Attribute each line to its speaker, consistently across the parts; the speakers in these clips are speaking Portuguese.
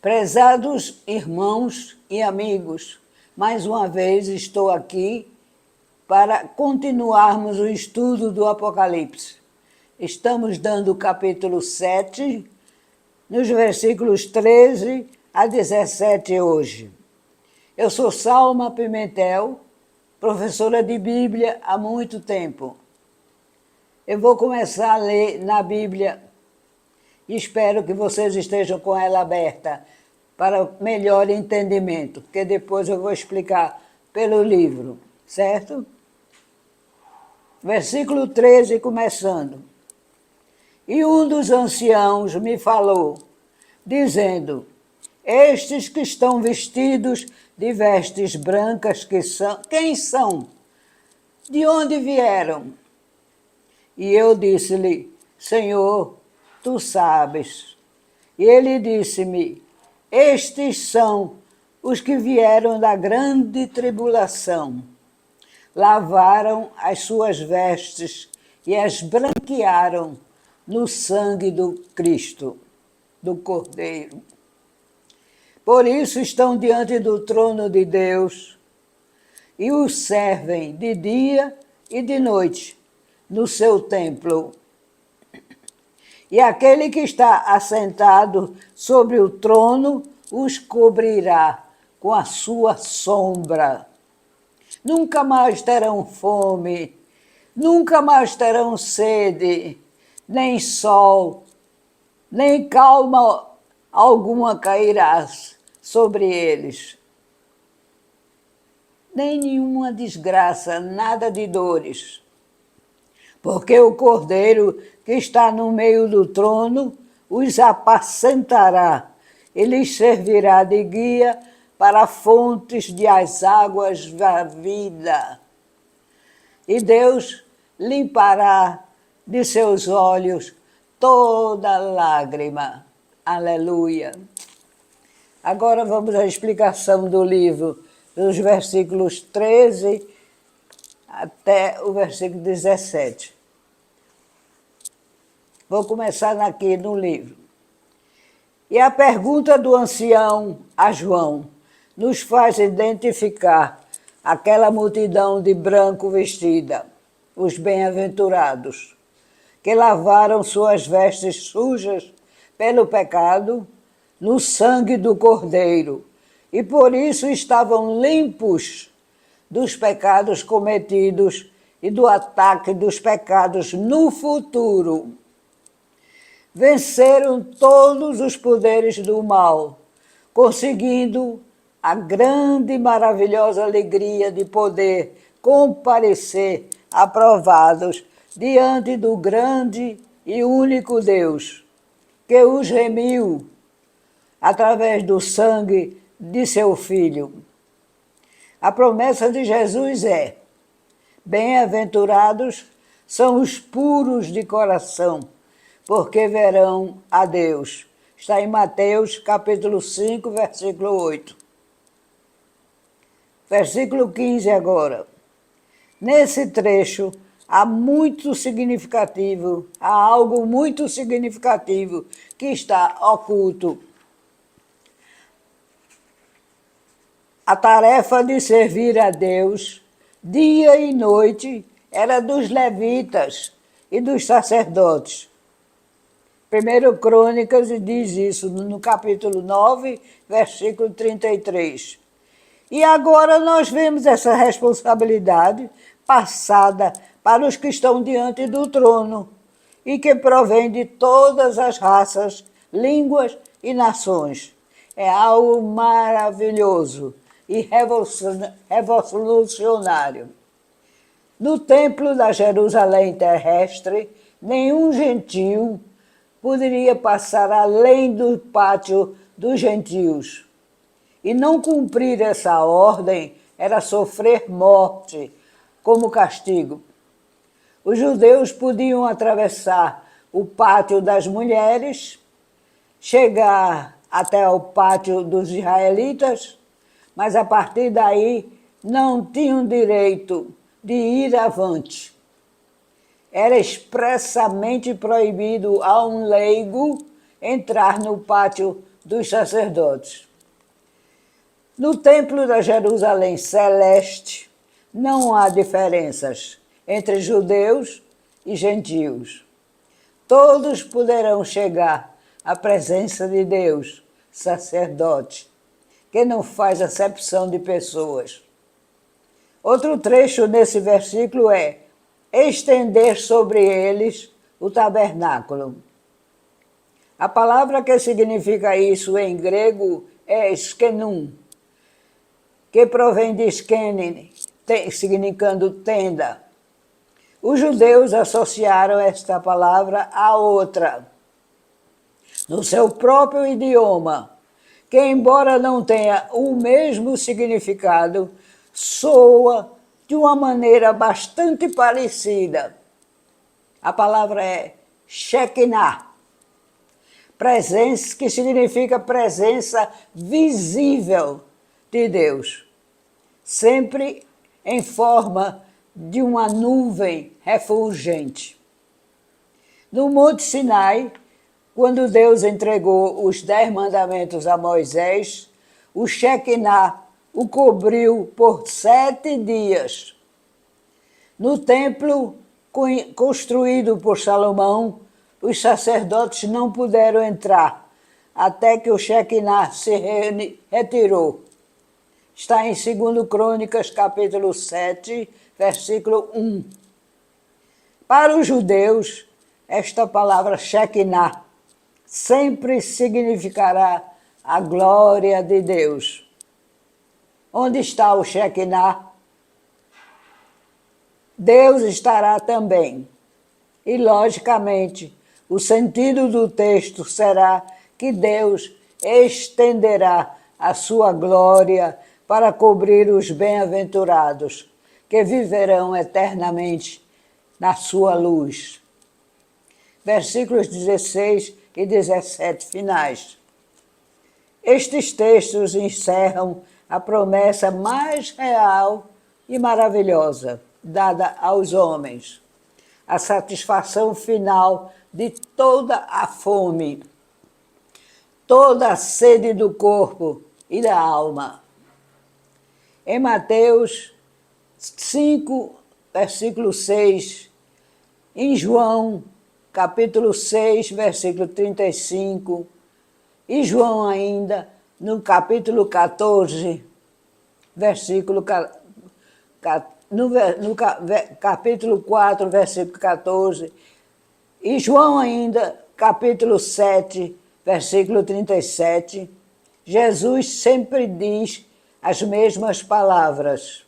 Speaker 1: Prezados irmãos e amigos, mais uma vez estou aqui para continuarmos o estudo do Apocalipse. Estamos dando o capítulo 7, nos versículos 13 a 17 hoje. Eu sou Salma Pimentel, professora de Bíblia há muito tempo. Eu vou começar a ler na Bíblia e espero que vocês estejam com ela aberta para melhor entendimento, porque depois eu vou explicar pelo livro, certo? Versículo 13, começando. E um dos anciãos me falou, dizendo, estes que estão vestidos de vestes brancas, quem são? De onde vieram? E eu disse-lhe, Senhor, tu sabes. E ele disse-me, estes são os que vieram da grande tribulação. Lavaram as suas vestes e as branquearam no sangue do Cristo, do Cordeiro. Por isso estão diante do trono de Deus e os servem de dia e de noite no seu templo. E aquele que está assentado sobre o trono os cobrirá com a sua sombra. Nunca mais terão fome, nunca mais terão sede, nem sol, nem calma alguma cairá sobre eles. Nem nenhuma desgraça, nada de dores. Porque o Cordeiro que está no meio do trono os apacentará e lhes servirá de guia para fontes de as águas da vida. E Deus limpará de seus olhos toda lágrima. Aleluia. Agora vamos à explicação do livro, dos versículos 13 até o versículo 17. Vou começar aqui no livro. E a pergunta do ancião a João nos faz identificar aquela multidão de branco vestida, os bem-aventurados, que lavaram suas vestes sujas pelo pecado no sangue do Cordeiro, e por isso estavam limpos dos pecados cometidos e do ataque dos pecados no futuro. Venceram todos os poderes do mal, conseguindo a grande e maravilhosa alegria de poder comparecer aprovados diante do grande e único Deus, que os remiu através do sangue de seu Filho. A promessa de Jesus é, bem-aventurados são os puros de coração, porque verão a Deus. Está em Mateus, capítulo 5, versículo 8. Versículo 15 agora. Nesse trecho, há algo muito significativo que está oculto. A tarefa de servir a Deus, dia e noite, era dos levitas e dos sacerdotes. 1 Crônicas diz isso no capítulo 9, versículo 33. E agora nós vemos essa responsabilidade passada para os que estão diante do trono e que provém de todas as raças, línguas e nações. É algo maravilhoso e revolucionário. No templo da Jerusalém terrestre, nenhum gentio poderia passar além do pátio dos gentios. E não cumprir essa ordem era sofrer morte como castigo. Os judeus podiam atravessar o pátio das mulheres, chegar até o pátio dos israelitas, mas a partir daí não tinham direito de ir avante. Era expressamente proibido a um leigo entrar no pátio dos sacerdotes. No templo da Jerusalém celeste, não há diferenças entre judeus e gentios. Todos poderão chegar à presença de Deus, sacerdote, que não faz acepção de pessoas. Outro trecho nesse versículo é estender sobre eles o tabernáculo. A palavra que significa isso em grego é skenum, que provém de skenen, significando tenda. Os judeus associaram esta palavra a outra, no seu próprio idioma, que, embora não tenha o mesmo significado, soa de uma maneira bastante parecida. A palavra é Shekinah, presença, que significa presença visível de Deus, sempre em forma de uma nuvem refulgente. No Monte Sinai, quando Deus entregou os 10 mandamentos a Moisés, o Shekinah o cobriu por 7 dias. No templo construído por Salomão, os sacerdotes não puderam entrar até que o Shekinah se retirou. Está em 2 Crônicas, capítulo 7, versículo 1. Para os judeus, esta palavra Shekinah sempre significará a glória de Deus. Onde está o Shekinah? Deus estará também. E, logicamente, o sentido do texto será que Deus estenderá a sua glória para cobrir os bem-aventurados, que viverão eternamente na sua luz. Versículos 16 e 17 finais. Estes textos encerram a promessa mais real e maravilhosa dada aos homens, a satisfação final de toda a fome, toda a sede do corpo e da alma. Em Mateus 5, versículo 6, em João, capítulo 6, versículo 35, e João ainda, no capítulo 14, versículo no capítulo 4, versículo 14, e João ainda, capítulo 7, versículo 37, Jesus sempre diz as mesmas palavras.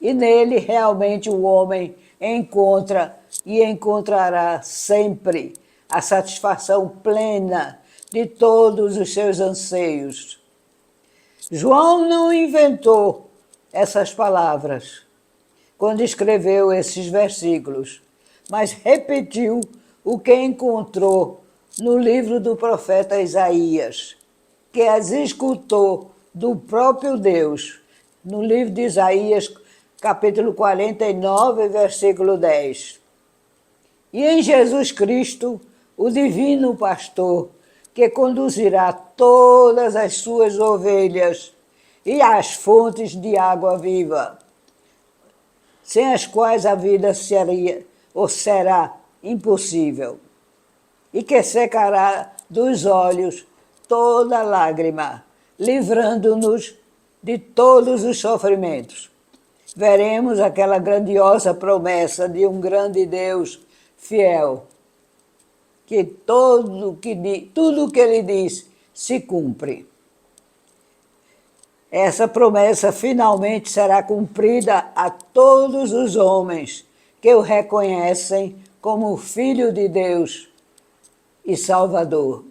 Speaker 1: E nele realmente o homem encontra e encontrará sempre a satisfação plena de todos os seus anseios. João não inventou essas palavras quando escreveu esses versículos, mas repetiu o que encontrou no livro do profeta Isaías, que as escutou do próprio Deus, no livro de Isaías, capítulo 49, versículo 10. E em Jesus Cristo, o divino pastor, que conduzirá todas as suas ovelhas e às fontes de água viva, sem as quais a vida seria ou será impossível, e que secará dos olhos toda lágrima, livrando-nos de todos os sofrimentos. Veremos aquela grandiosa promessa de um grande Deus fiel, que tudo que ele diz se cumpre. Essa promessa finalmente será cumprida a todos os homens que o reconhecem como Filho de Deus e Salvador.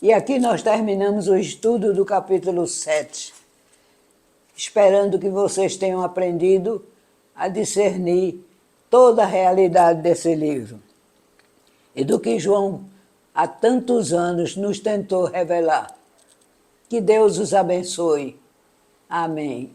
Speaker 1: E aqui nós terminamos o estudo do capítulo 7, esperando que vocês tenham aprendido a discernir toda a realidade desse livro e do que João há tantos anos nos tentou revelar. Que Deus os abençoe. Amém.